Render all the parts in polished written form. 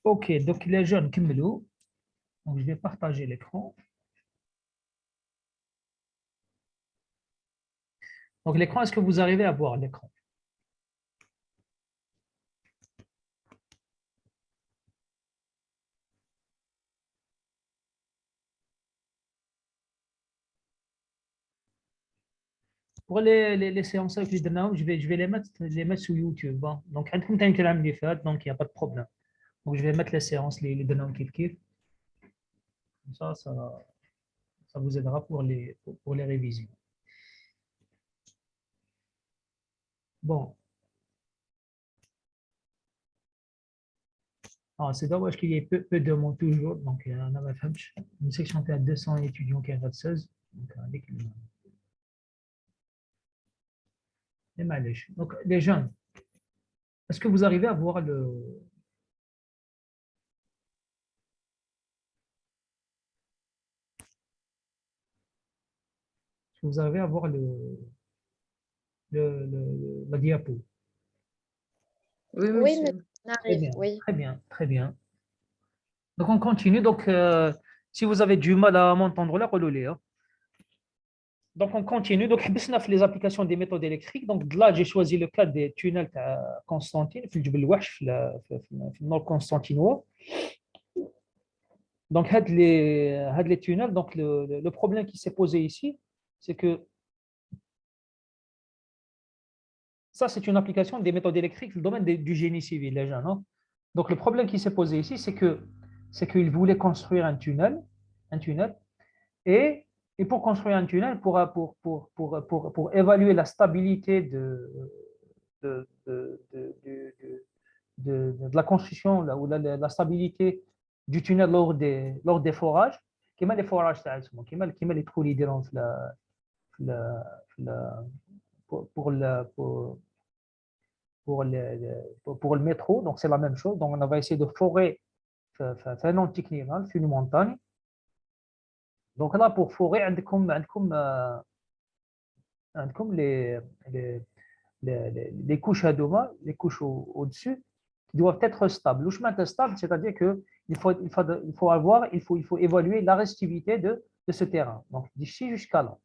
OK, donc les jeunes, كملوا. Donc, je vais partager l'écran. Donc, l'écran, est-ce que vous arrivez à voir l'écran? Pour les séances avec les درناهم, je vais les mettre sur YouTube. Hein. Donc, عندكم تاني العام اللي فات, donc il n'y a pas de problème. Donc, je vais mettre les séances, les درناهم كيف كيف. Comme ça vous aidera pour les révisions. Bon, c'est dommage qu'il y ait peu de monde toujours. Donc, on a une section qui a 200 étudiants qui a 16. Donc, avec les malèches. Donc, les jeunes, est-ce que vous arrivez à voir est-ce que vous arrivez à voir la diapo? Oui, Oui, mais monsieur. on Très arrive, bien, oui. très bien, très bien. Donc, on continue. Donc, si vous avez du mal à m'entendre là, relevez. Hein. Donc, on continue. Donc, les applications des méthodes électriques. Donc, là, j'ai choisi le cas des tunnels à Constantine, في الجبل الوحش, في النور constantinois. Donc, les tunnels, donc le problème qui s'est posé ici, c'est que ça, c'est une application des méthodes électriques dans le domaine du génie civil, les gens. Non. Donc, le problème qui s'est posé ici, c'est qu'ils voulaient construire un tunnel, et, et pour construire un tunnel, pour évaluer la stabilité de la construction ou la stabilité du tunnel lors des forages, كما les forages تاعهم كما les trous اللي يديرهم pour le métro. Donc c'est la même chose. Donc on va essayer de forer un anticlinal sur une montagne. Donc là, pour forer, عندكم les couches à doma, les couches au-dessus, qui doivent être stables. Le chemin est stable, c'est-à-dire qu'il faut évaluer la restivité de ce terrain. Donc d'ici jusqu'à là.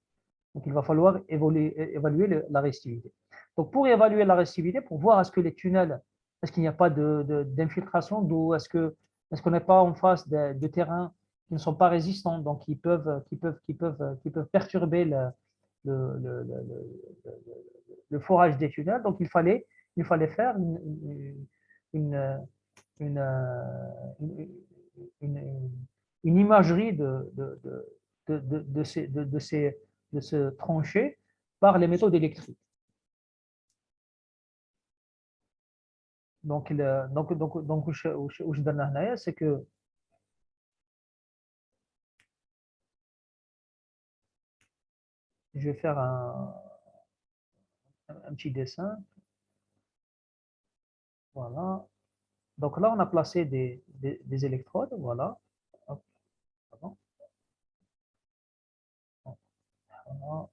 Donc il va falloir évaluer la restivité. Donc pour évaluer la restivité, pour voir est-ce que les tunnels, est-ce qu'il n'y a pas d'infiltration d'eau, est-ce qu'on n'est pas en face de terrains qui ne sont pas résistants, donc qui peuvent perturber le, le, le, le forage des tunnels. Donc il fallait faire une, une, une, une- une imagerie de ce tranché par les méthodes électriques. Donc, où je donne là, c'est que je vais faire un petit dessin. Voilà. Donc là, on a placé des électrodes. Voilà. Hop, pardon. Voilà.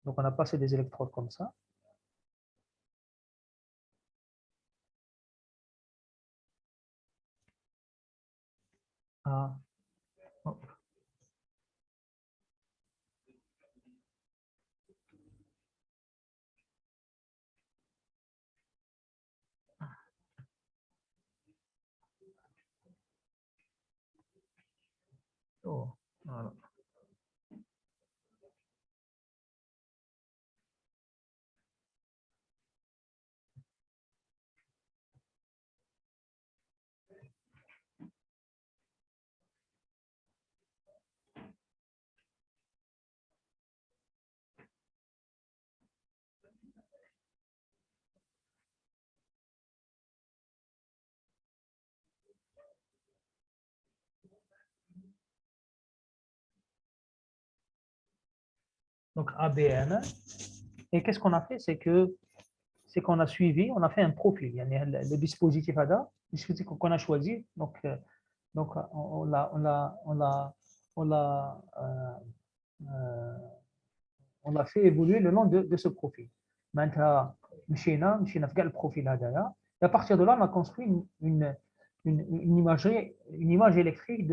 Donc, on a placé des électrodes comme ça. Ah. Hop. Oh, voilà. Donc ABN. Et qu'est-ce qu'on a fait? C'est qu'on a suivi, on a fait un profil. Le dispositif ADA, le dispositif qu'on a choisi. Donc on l'a on l'a fait évoluer le long de ce profil. Maintenant, مشينا في كاع البروفيل هذايا. Et à partir de là, on a construit une imagerie, une image électrique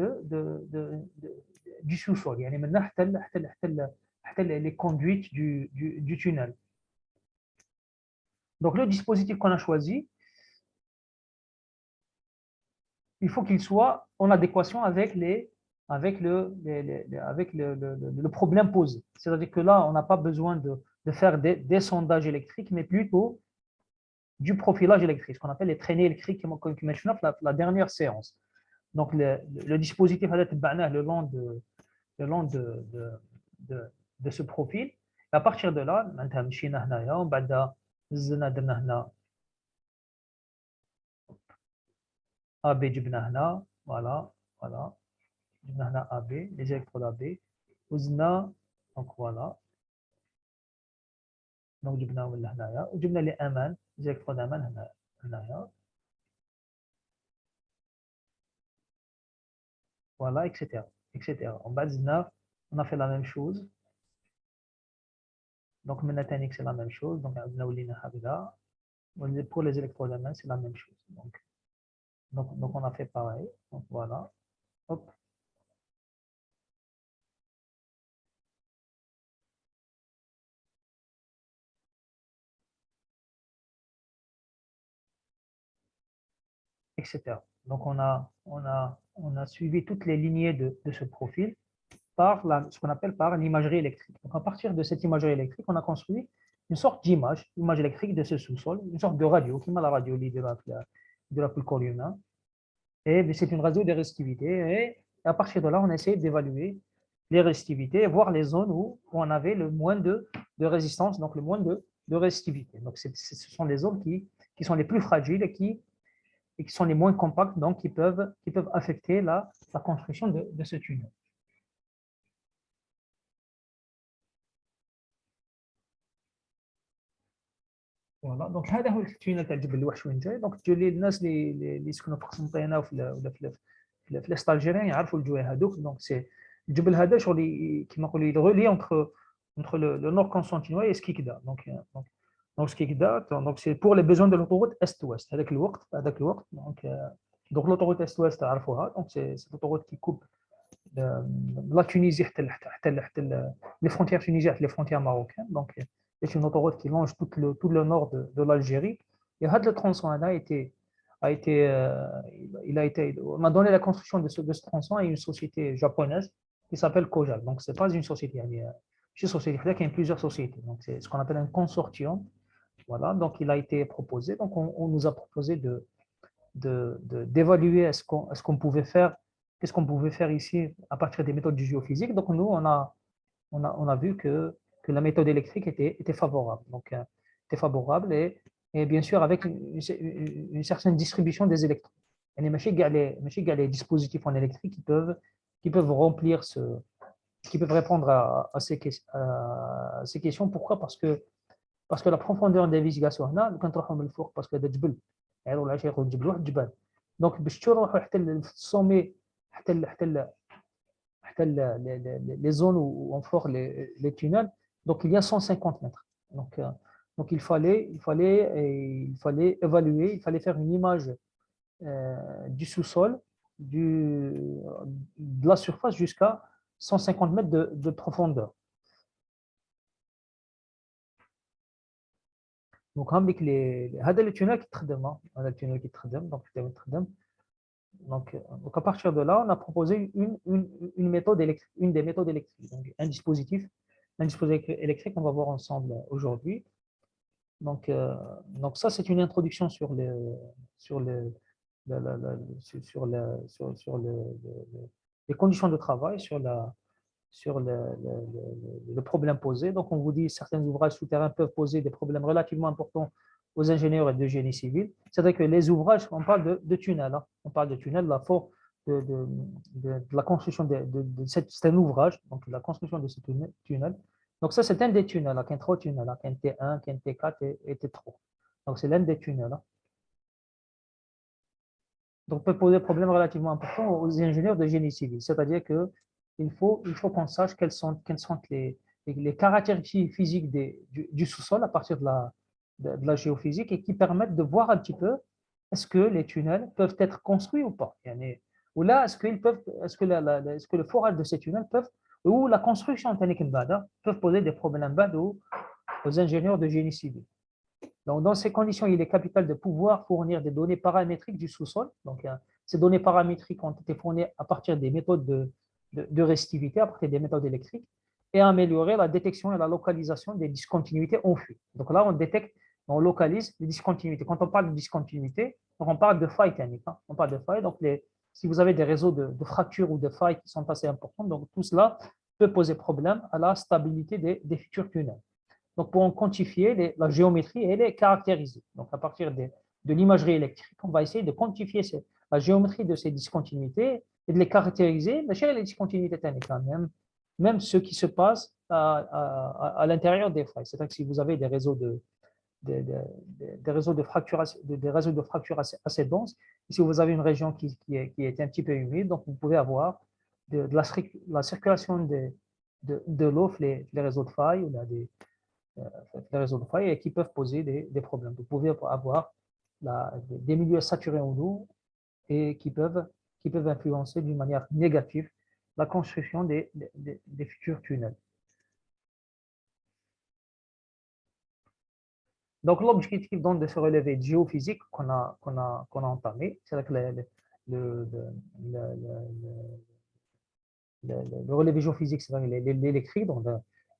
du sous-sol. يعني من حتى les conduites du tunnel. Donc le dispositif qu'on a choisi, il faut qu'il soit en adéquation avec le problème posé. C'est-à-dire que là, on n'a pas besoin de faire des sondages électriques, mais plutôt du profilage électrique, ce qu'on appelle les traînées électriques qui mentionné la dernière séance. Donc le dispositif a été le long de ce profil. Et à partir de là, AB جبنا هنا voilà جبنا هنا AB les électrodes AB وزدنا donc voilà donc جبنا ولا هنايا وجبنا لي امان les électrodes امان هنايا voilà etc. On bas زدنا on a fait la même chose donc من ثاني c'est la même chose donc عندنا ولينا هكذا pour les électrodes امان c'est la même chose donc on a fait pareil donc voilà hop etc. Donc on a suivi toutes les lignées de ce profil par ce qu'on appelle par l'imagerie électrique. Donc à partir de cette imagerie électrique, on a construit une sorte image électrique de ce sous-sol, une sorte de radio, qui m'a la radio de la corps humain. Et c'est une radio de résistivité. Et à partir de là, on essaie d'évaluer les résistivités et voir les zones où on avait le moins de résistance, donc le moins de résistivité. Donc ce sont les zones qui sont les plus fragiles et qui sont les moins compactes, donc qui peuvent affecter la construction de ce tunnel. فوالا دونك هذا هو التوينال تاع جبل الوحش وين جاي دونك تجي الناس اللي يسكنوا في قسنطينه ولا في الاسطالجيريان يعرفوا الجوي هذوك دونك سي الجبل هذا شغل كيما نقولوا يغولي entre le nord constantinois et Skikda donc Skikda donc c'est pour les besoins de l'autoroute est-ouest هذاك الوقت donc l'autoroute est-ouest تعرفوها donc c'est l'autoroute qui coupe la Tunisie حتى les frontières tunisiennes les frontières marocaines donc c'est une autoroute qui longe tout le nord de l'Algérie. Et le tronçon on a donné la construction de ce tronçon à une société japonaise qui s'appelle Kojal. Donc, ce n'est pas une société, il y a plusieurs sociétés. Donc, c'est ce qu'on appelle un consortium. Voilà, donc il a été proposé. Donc, on nous a proposé d'évaluer ce qu'on pouvait faire, qu'est-ce qu'on pouvait faire ici à partir des méthodes du géophysique. Donc, nous, on a vu que la méthode électrique était favorable. Donc, était favorable et bien sûr avec une certaine distribution des électrons. Et les dispositifs en électrique qui peuvent remplir qui peuvent répondre à ces questions. Pourquoi? Parce que la profondeur d'investigation parce que donc les zones où on fort les tunnels, donc il y a 150 mètres. Donc il fallait évaluer, il fallait faire une image du sous-sol, de la surface jusqu'à 150 mètres de profondeur. Donc هذا le tunnel qui تخدم donc à partir de là, on a proposé une méthode électrique, une des méthodes électriques, donc un dispositif électrique qu'on va voir ensemble aujourd'hui. Donc ça, c'est une introduction sur les conditions de travail, sur le problème posé. Donc, on vous dit certains ouvrages souterrains peuvent poser des problèmes relativement importants aux ingénieurs et de génie civil. C'est-à-dire que les ouvrages, on parle de tunnels. Hein. On parle de tunnels, de la construction c'est un ouvrage, donc la construction de ce tunnel. Donc, ça, c'est un des tunnels, un trop tunnel, un T1, un T4 et T3. Donc, c'est l'un des tunnels. Hein. Donc, peut poser des problèmes relativement importants aux ingénieurs de génie civil. C'est-à-dire que il faut qu'on sache quelles sont les caractéristiques physiques du sous-sol à partir de la géophysique et qui permettent de voir un petit peu est-ce que les tunnels peuvent être construits ou pas. Ou là, est-ce que le forage de ces tunnels ou la construction peuvent poser des problèmes aux ingénieurs de génie civil. Donc, dans ces conditions, il est capital de pouvoir fournir des données paramétriques du sous-sol. Donc, ces données paramétriques ont été fournies à partir des méthodes de resistivité, à partir des méthodes électriques, et améliorer la détection et la localisation des discontinuités en flux. Donc là, on localise les discontinuités. Quand on parle de discontinuité, on parle de failles techniques. On parle de failles. Donc, si vous avez des réseaux de fractures ou de failles qui sont assez importants, donc tout cela peut poser problème à la stabilité des futurs tunnels. Donc, pour en quantifier la géométrie et les caractériser. Donc, à partir de l'imagerie électrique, on va essayer de quantifier la géométrie de ces discontinuités et de les caractériser. Mais chez les discontinuités techniques, même ce qui se passe à l'intérieur des failles. C'est-à-dire que si vous avez des réseaux de fracture assez denses, et si vous avez une région qui est un petit peu humide, donc vous pouvez avoir de la circulation de l'eau, les réseaux de failles ou des réseaux de failles et qui peuvent poser des problèmes. Vous pouvez avoir des milieux saturés en eau et qui peuvent influencer d'une manière négative la construction des futurs tunnels. Donc, l'objectif donc de ce relevé géophysique qu'on a entamé, c'est que le relevé géophysique, c'est-à-dire l'électrique, donc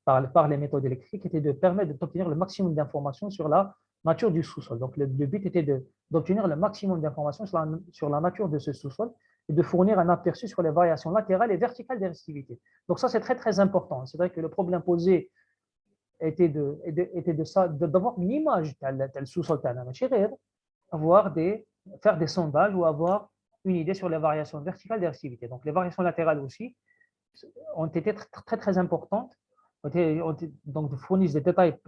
par les méthodes électriques, était de permettre d'obtenir le maximum d'informations sur la nature du sous-sol. Donc, le but était d'obtenir le maximum d'informations sur la nature de ce sous-sol et de fournir un aperçu sur les variations latérales et verticales des résistivités. Donc, ça, c'est très, très important. C'est vrai que le problème posé était d'avoir une image tel sous-sol, faire des sondages ou avoir une idée sur les variations verticales des résistivités. Donc, les variations latérales aussi ont été très, très importantes, donc fournissent des détails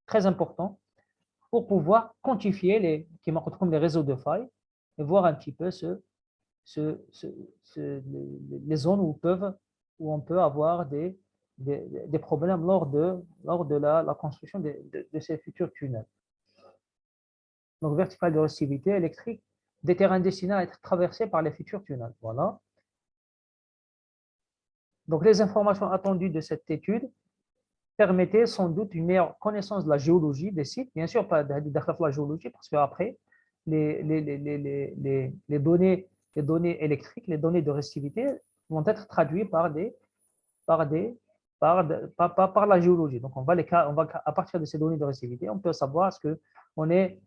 très importants pour pouvoir quantifier les réseaux de failles et voir un petit peu les zones où on peut avoir des problèmes lors de la construction de ces futurs tunnels. Donc, verticale de résistivisité électrique, des terrains destinés à être traversés par les futurs tunnels. Voilà. Donc, les informations attendues de cette étude permettaient sans doute une meilleure connaissance de la géologie des sites, bien sûr, pas de la géologie, parce qu'après, les données électriques, les données de resistivité vont être traduites par la géologie. Donc, à partir de ces données de resistivité, on peut savoir est-ce qu'on est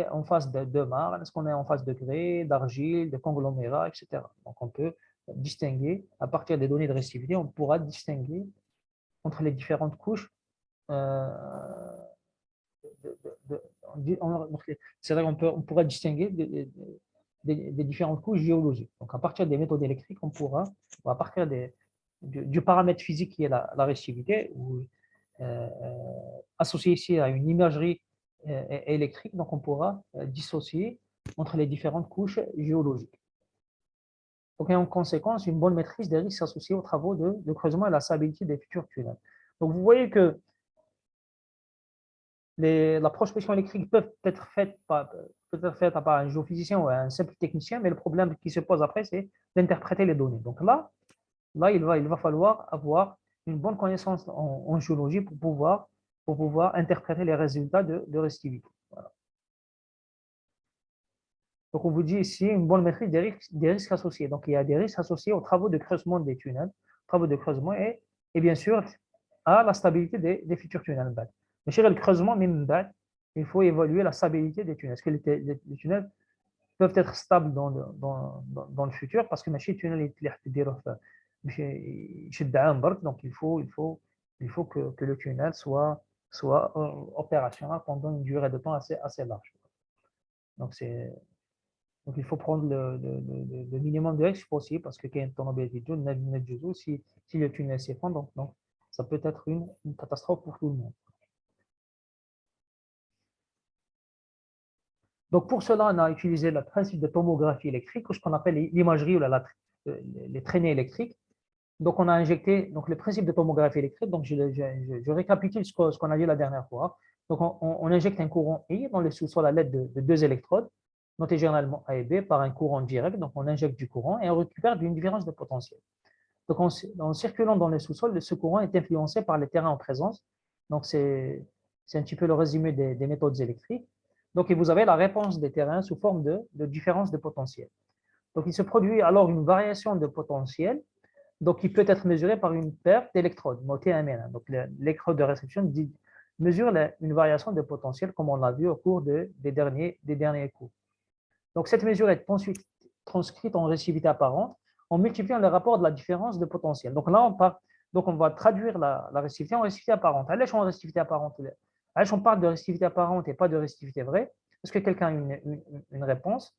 en face de marne, est-ce qu'on est en face de grès, d'argile, de conglomérats, etc. Donc, on peut distinguer, à partir des données de resistivité, on pourra distinguer entre les différentes couches. C'est-à-dire qu'on pourra distinguer des différentes couches géologiques. Donc, à partir des méthodes électriques, ou à partir du paramètre physique qui est la resistivité, associé ici à une imagerie électrique, donc on pourra dissocier entre les différentes couches géologiques. Donc, en conséquence, une bonne maîtrise des risques associés aux travaux de creusement et la stabilité des futurs tunnels. Donc, vous voyez que la prospection électrique peut être faite par un géophysicien ou un simple technicien, mais le problème qui se pose après, c'est d'interpréter les données. Donc là, il va falloir avoir une bonne connaissance en géologie pour pouvoir interpréter les résultats de resistivité. Voilà. Donc, on vous dit ici une bonne maîtrise des risques associés. Donc, il y a des risques associés aux travaux de creusement des tunnels, et bien sûr à la stabilité des futurs tunnels. Mais chez le creusement, il faut évaluer la stabilité des tunnels. Est-ce que les tunnels peuvent être stables dans le futur? Parce que les tunnels, donc il faut que le tunnel soit opérationnel pendant une durée de temps assez large. Donc, il faut prendre le minimum de risque possible parce que si le tunnel s'effondre, donc ça peut être une catastrophe pour tout le monde. Donc, pour cela, on a utilisé le principe de tomographie électrique, ou ce qu'on appelle l'imagerie ou les traînées électriques. Donc, on a injecté donc, le principe de tomographie électrique. Donc, je récapitule ce qu'on a dit la dernière fois. Donc, on injecte un courant I dans le sous-sol à l'aide de deux électrodes, notés généralement A et B, par un courant direct. Donc, on injecte du courant et on récupère une différence de potentiel. Donc, en circulant dans le sous-sol, ce courant est influencé par les terrains en présence. Donc, c'est un petit peu le résumé des méthodes électriques. Donc, et vous avez la réponse des terrains sous forme de différence de potentiel. Donc, il se produit alors une variation de potentiel, donc il peut être mesuré par une paire d'électrodes, notée MN. Donc, l'électrode de réception mesure une variation de potentiel, comme on l'a vu au cours des derniers cours. Donc, cette mesure est ensuite transcrite en récivité apparente en multipliant le rapport de la différence de potentiel. Donc, là, on va traduire la récivité en récivité apparente. Allez, en récivité apparente. Allez, on parle de récivité apparente et pas de récivité vraie. Est-ce que quelqu'un a une réponse?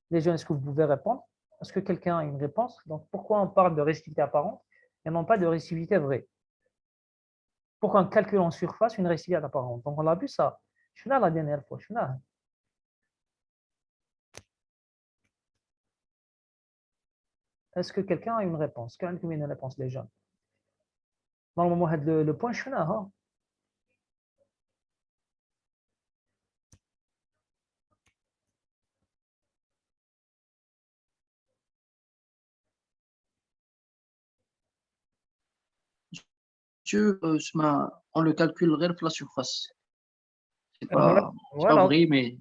Les jeunes, est-ce que vous pouvez répondre? Est-ce que quelqu'un a une réponse? Donc, pourquoi on parle de récivité apparente et non pas de récivité vraie? Pourquoi on calcule en surface une récivité apparente? Donc, on l'a vu ça. Je suis là la dernière fois. Je suis là. Est-ce que quelqu'un a une réponse? Quelqu'un a une réponse, les jeunes? Normalement, le point, je suis là. Hein? On le calculerait la surface. C'est Voilà, pas vrai, mais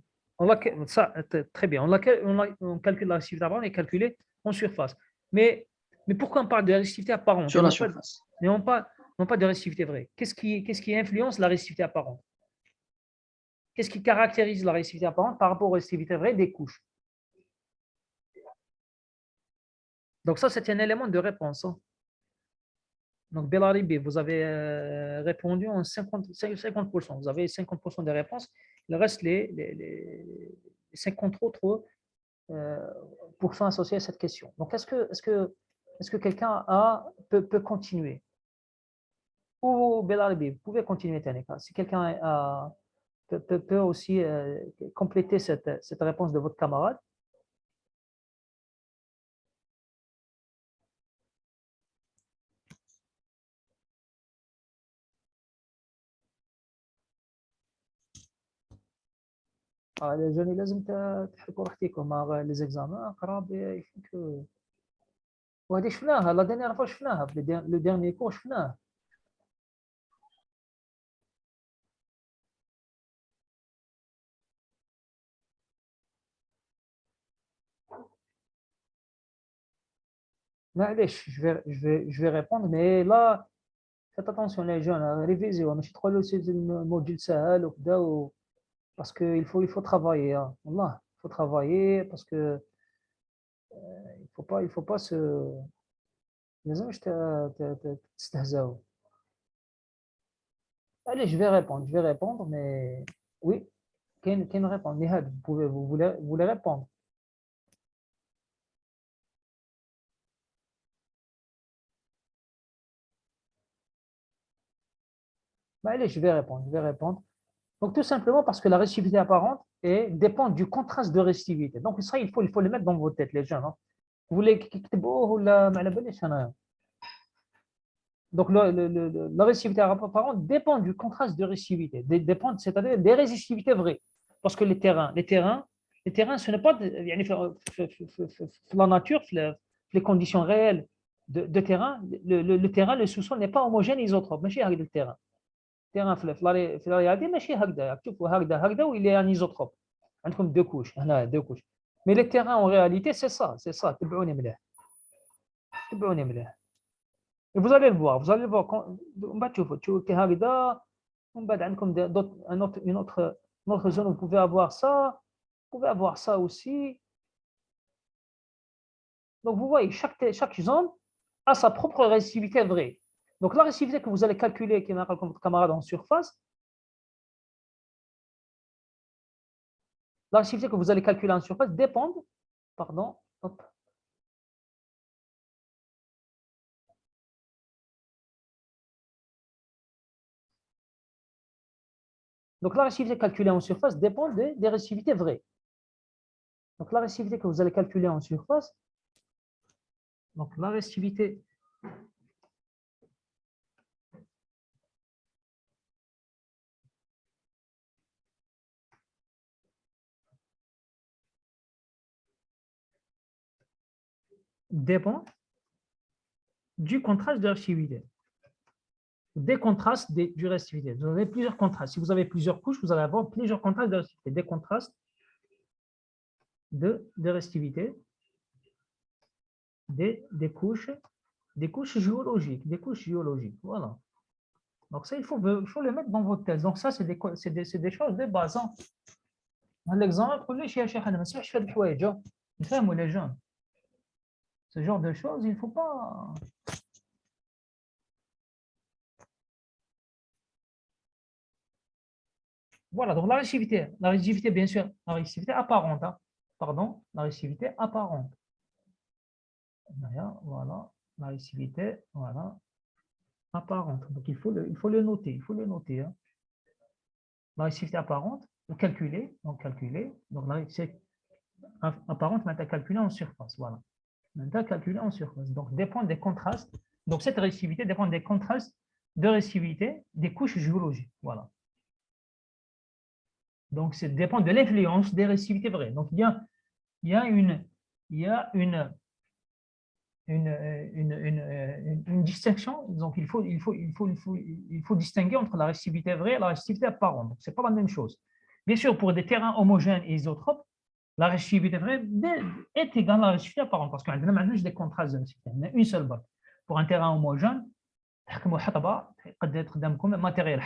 ça, très bien. On calcule la récivité apparente et calculée en surface. Mais pourquoi on parle de récivité apparente sur la surface. Mais non pas de récivité vraie? Qu'est-ce qui influence la récivité apparente? Qu'est-ce qui caractérise la récivité apparente par rapport aux récivités vraies des couches? Donc ça, c'est un élément de réponse. Hein. Donc, Belaribi, vous avez répondu en 50%. Vous avez 50% des réponses. Il reste les 50 autres pourcents associés à cette question. Donc, est-ce que quelqu'un peut continuer? Ou Belaribi, vous pouvez continuer, Tanika. Si quelqu'un peut aussi compléter cette réponse de votre camarade. Les jeunes, لازم تحركوا راحتكم les examens قراب il faut que وهذه شفناها لا dernière fois شفناها le dernier cours شفناه. معليش je vais répondre mais là faites attention les jeunes révisez ماشي تدخلوا الموديل سهل وكذا parce que il faut travailler والله il faut travailler parce que il faut pas se لازمش تستهزئوا. Allez, je vais répondre, mais oui, qu'une réponse. Nihad, vous voulez répondre? Allez, je vais répondre. Donc, tout simplement parce que la récivité apparente dépend du contraste de récivité. Donc, ça, il faut le mettre dans vos têtes, les jeunes. Hein. Vous voulez ou la donc, la récivité apparente dépend du contraste de récivité, c'est-à-dire des résistivités vraies. Parce que les terrains, ce n'est pas la nature, les conditions réelles de terrain, le terrain, le sous-sol n'est pas homogène isotrope. ماشي هكذا التيران. التيران في الرياضي ماشي هكذا. شوفوا هكذا وil est anisotrope. عندكم deux couches, هنا deux couches. Mais les terrains en réalité, c'est ça. تبعوني مليح. Et vous allez le voir quand on va une autre zone, vous pouvez avoir ça, aussi. Donc vous voyez, chaque zone a sa propre récivité vraie. Donc la récivité que vous allez calculer, qui est comme votre camarade en surface, la récivité que vous allez calculer en surface dépend, pardon, hop. Donc la récivité calculée en surface dépend des récivités vraies. Donc la récivité que vous allez calculer en surface, donc la récivité dépend du contraste de réactivité. Des contrastes du réactivité. Vous avez plusieurs contrastes. Si vous avez plusieurs couches, vous allez avoir plusieurs contrastes de réactivité. Des contrastes de réactivité, des couches géologiques. Des couches géologiques. Voilà. Donc ça, il faut le mettre dans votre thèse. Donc ça, c'est des choses de base. L'exemple, les jeunes. Ce genre de choses, il ne faut pas... Voilà, donc la réactivité, bien sûr, la réactivité apparente. Pardon, la réactivité apparente. Voilà, la réactivité, voilà, apparente. Donc il faut le noter, La réactivité apparente, vous calculez, donc la réactivité apparente, maintenant calculée en surface, voilà. Maintenant calculée en surface. Donc dépend des contrastes. Donc cette réactivité dépend des contrastes de réactivité des couches géologiques, voilà. Donc, ça dépend de l'influence des récivités vraies. Donc, il y a une distinction. Donc, il faut distinguer entre la récivité vraie et la récivité apparente. Ce n'est pas la même chose. Bien sûr, pour des terrains homogènes et isotropes, la récivité vraie est égale à la récivité apparente parce qu'on a des contrastes de récivité. On a une seule balle. Pour un terrain homogène, matériel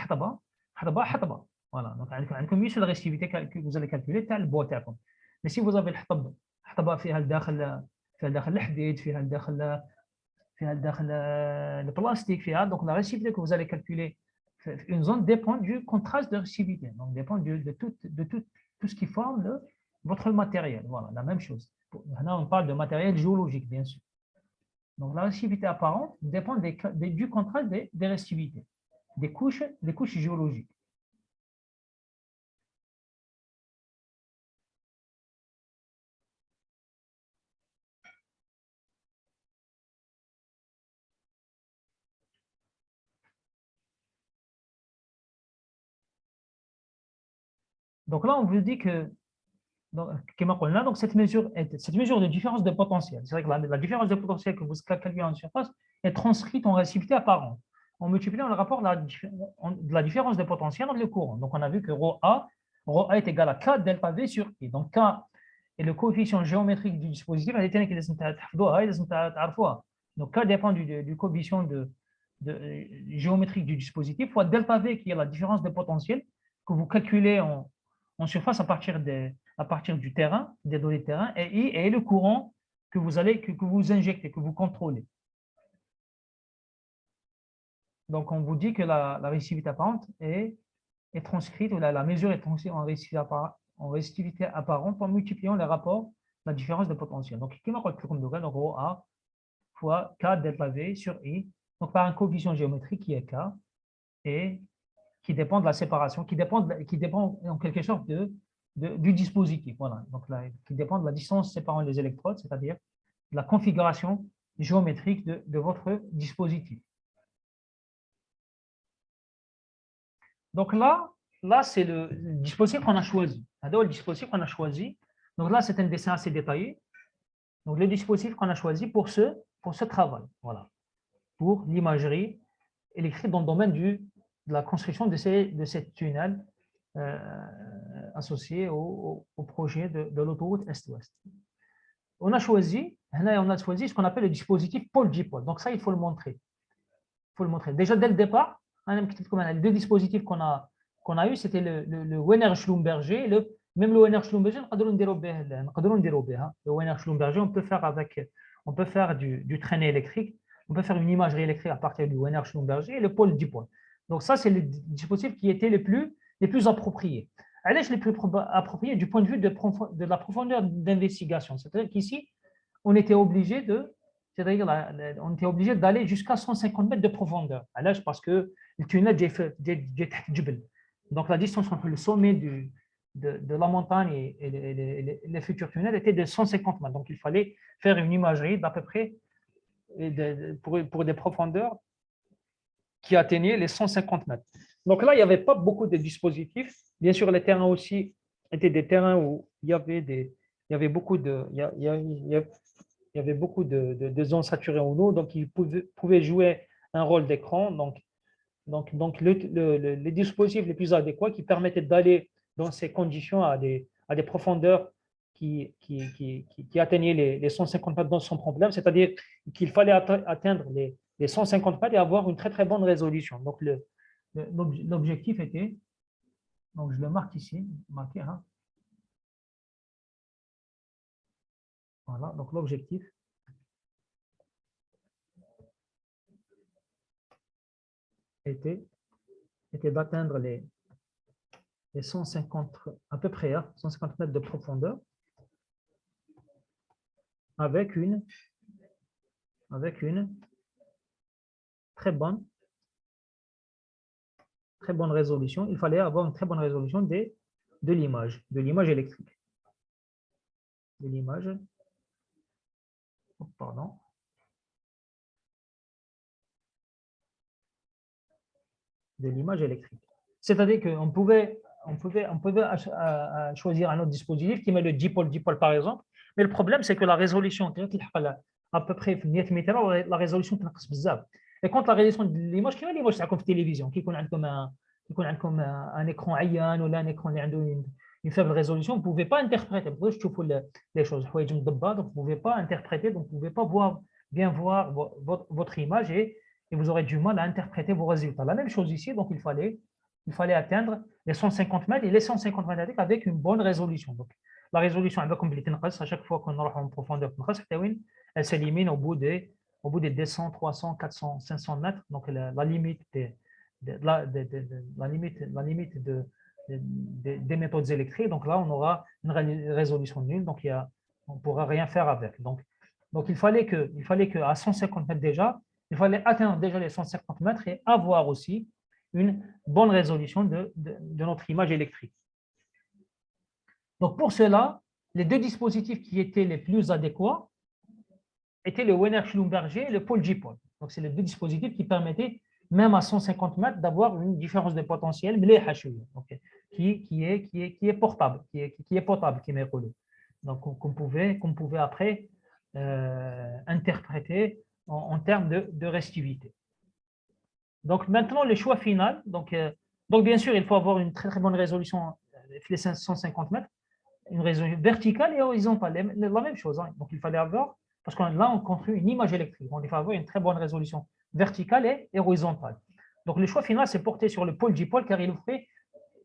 voilà, donc عندكم يش الريسيفيتي que vous allez calculer تاع البو تاعكم. Mais si vous avez الحطب فيها الداخل الحديد فيها الداخل البلاستيك فيها donc la récivité que vous allez calculer une zone dépend du contraste de récivité, donc dépend de tout ce qui forme votre matériel. Voilà, la même chose. Là, on parle de matériel géologique, bien sûr. Donc la récivité apparente dépend du contraste des récivités, des couches géologiques. Donc là, on vous dit que donc cette mesure de différence de potentiel, c'est vrai que la différence de potentiel que vous calculez en surface est transcrite en réactivité apparente en multipliant le rapport de la différence de potentiel entre le courant. Donc on a vu que ρA est égal à K delta V sur I. Donc K est le coefficient géométrique du dispositif. Donc K dépend du coefficient géométrique du dispositif fois delta V qui est la différence de potentiel que vous calculez en surface à partir du terrain, des données de terrain, et I est le courant que vous injectez, que vous contrôlez. Donc, on vous dit que la réactivité apparente est transcrite, ou la mesure est transcrite en réactivité apparente en multipliant les rapports, la différence de potentiel. Donc, qui m'a calculé comme donc ρA fois K delta V sur I, donc par un coefficient géométrique qui est K, et qui dépend de la séparation, qui dépend en quelque sorte du dispositif. Voilà. Donc, qui dépend de la distance séparant les électrodes, c'est-à-dire de la configuration géométrique de votre dispositif. Donc là c'est le dispositif qu'on a choisi. Le dispositif qu'on a choisi. Donc là, c'est un dessin assez détaillé. Donc le dispositif qu'on a choisi pour ce travail. Voilà. Pour l'imagerie électrique dans le domaine de la construction de ces tunnels associés au projet de l'autoroute Est-Ouest. On a choisi ce qu'on appelle le dispositif pôle-dipôle. Donc ça, il faut le montrer. Déjà, dès le départ, les deux dispositifs qu'on a eu, c'était le Wiener-Schlumberger. Même le Wiener-Schlumberger, le Wiener-Schlumberger, on peut faire du traîné électrique, on peut faire une imagerie électrique à partir du Wiener-Schlumberger et le pôle-dipôle. Donc ça, c'est le dispositif qui était les plus appropriés. Les plus appropriés du point de vue de la profondeur d'investigation. C'est-à-dire qu'ici, on était obligé d'aller jusqu'à 150 mètres de profondeur. Parce que le tunnel est donc la distance entre le sommet de la montagne et les futurs tunnels était de 150 mètres. Donc il fallait faire une imagerie d'à peu près pour des profondeurs qui atteignaient les 150 mètres. Donc là, il n'y avait pas beaucoup de dispositifs. Bien sûr, les terrains aussi étaient des terrains où il y avait beaucoup de zones saturées en eau, donc ils pouvaient jouer un rôle d'écran. Donc les dispositifs les plus adéquats qui permettaient d'aller dans ces conditions à des profondeurs qui atteignaient les 150 mètres sans problème, c'est-à-dire qu'il fallait atteindre les 150 mètres et avoir une très très bonne résolution. Donc l'objectif était, donc je le marque ici, marqué, hein. Voilà, donc l'objectif était d'atteindre les 150, à peu près 150 mètres de profondeur avec une très bonne résolution. Il fallait avoir une très bonne résolution de l'image électrique. De l'image, pardon. De l'image électrique. C'est-à-dire qu'on pouvait choisir un autre dispositif qui met le dipôle par exemple, mais le problème c'est que la résolution, à peu près 100 متر, la résolution تنقص بزاف. Et quand la résolution de l'image, كيما l'image تاعكم في التلفزيون, كيكون عندكم un écran عيان ولا un écran اللي عنده une faible résolution, vous ne pouvez pas interpréter, vous pouvez تشوفوا les choses, donc vous ne pouvez pas interpréter, donc vous ne pouvez pas bien voir votre image et vous aurez du mal à interpréter vos résultats. La même chose ici, donc il fallait atteindre les 150 mètres et les 150 mètres avec une bonne résolution. Donc, la résolution, à chaque fois qu'on aura en profondeur, elle s'élimine au bout des 200, 300, 400, 500 mètres. Donc, la limite des méthodes électriques. Donc là, on aura une résolution nulle. Donc, on ne pourra rien faire avec. Donc il fallait qu'à 150 mètres déjà, il fallait atteindre déjà les 150 mètres et avoir aussi une bonne résolution de notre image électrique. Donc pour cela, les deux dispositifs qui étaient les plus adéquats étaient le Wenner-Schlumberger et le Paul-Dipol. Donc c'est les deux dispositifs qui permettaient, même à 150 mètres, d'avoir une différence de potentiel, qui est portable, qui est potable, qui est méconnu. Donc qu'on pouvait après interpréter en termes de restivité. Donc maintenant, le choix final, donc bien sûr, il faut avoir une très très bonne résolution, les 550 mètres, une résolution verticale et horizontale, la même chose. Hein. Donc il fallait avoir, parce que là on construit une image électrique, donc il faut avoir une très bonne résolution verticale et horizontale. Donc le choix final, c'est porté sur le pôle-dipôle car il offrait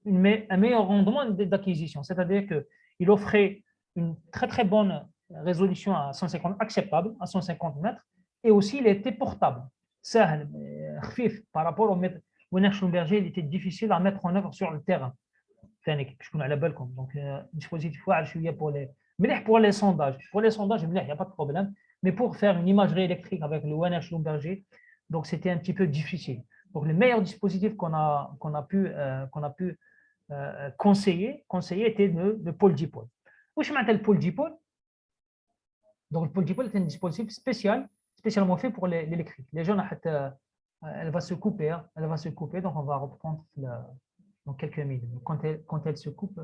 un meilleur rendement d'acquisition, c'est-à-dire qu'il offrait une très très bonne résolution à 150, acceptable à 150 mètres, et aussi il était portable. سهل خفيف par rapport au Wenner-Schlumberger, il était difficile à mettre en œuvre sur le terrain. ثاني باش تكونوا على بالكم. Donc dispositif واعر شويه pour les sondages. Pour les sondages, il n'y a pas de problème, mais pour faire une imagerie électrique avec le Wenner-Schlumberger, donc c'était un petit peu difficile. Donc le meilleur dispositif qu'on a pu conseiller était le pôle-dipôle. واش معناتها le pôle-dipôle? Donc le pôle-dipôle est un dispositif spécialement fait pour l'électrique. Les gens, elle va se couper, donc on va reprendre dans quelques minutes. Quand elle se coupe,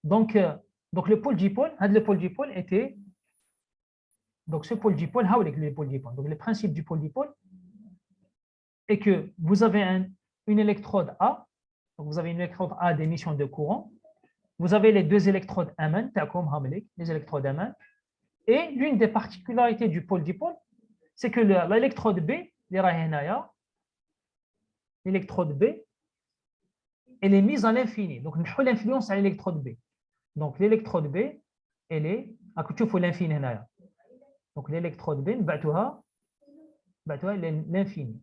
donc le pôle-dipôle était, donc ce pôle-dipôle, donc le principe du pôle-dipôle est que vous avez une électrode A, donc vous avez une électrode A d'émission de courant. Vous avez les deux électrodes Aman, les électrodes Aman, et l'une des particularités du pôle-dipôle, c'est que l'électrode B, l'électrode B, elle est mise à l'infini. Donc, l'influence à l'électrode B. Donc, l'électrode B, elle est à l'infini. Donc, l'électrode B, l'infini.